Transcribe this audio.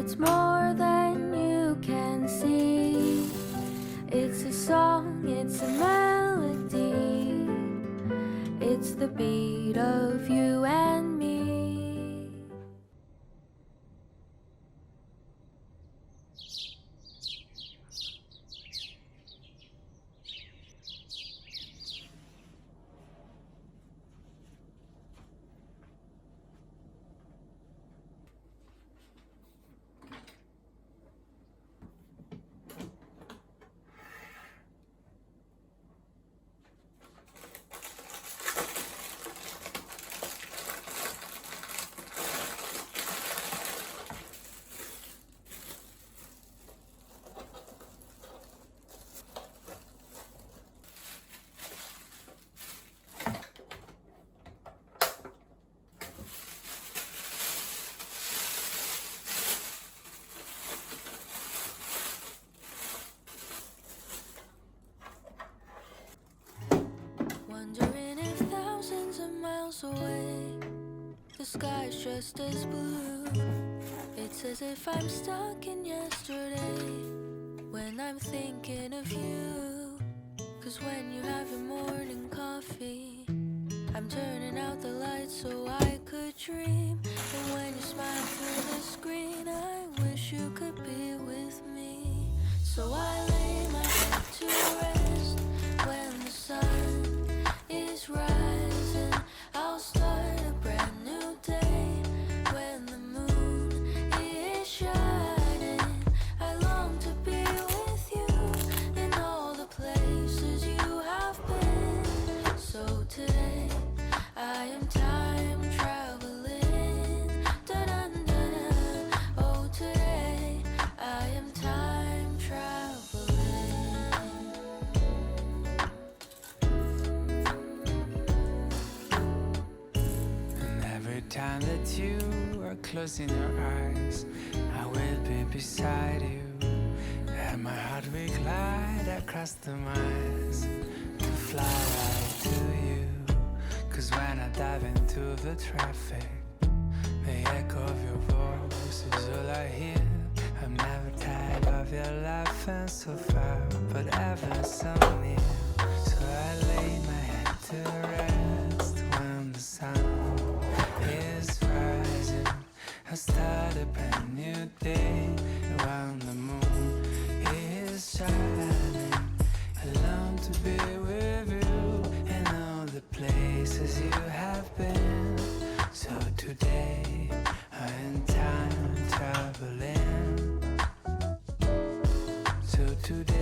It's more than you can see. It's a song, it's a melody. It's the beat of you and me. Wondering if thousands of miles away the sky's just as blue. It's as if I'm stuck in yesterday when I'm thinking of you. 'Cause when you have your morning coffee, I'm turning out the lights so I could dream. And when you smile through the screen, I wish you could be with me. So I lay my head to rest when the sun is rising. I'll start a brand new day when the moon is shining. I long to be with you in all the places you have been. So today I am time traveling. Da-dun-da-da. Oh, today I am time traveling. And every time that you are closing your eyes, I will be beside you. And my heart will glide across the miles to fly right to you. 'Cause when I dive into the traffic, the echo of your voice is all I hear. I'm never tired of your laughing so far, but ever so near. So I lay my head to rest when the sun is rising. I start a brand new day when the moon is shining. I long to be with you in all the places you have been. So today I am time traveling. So today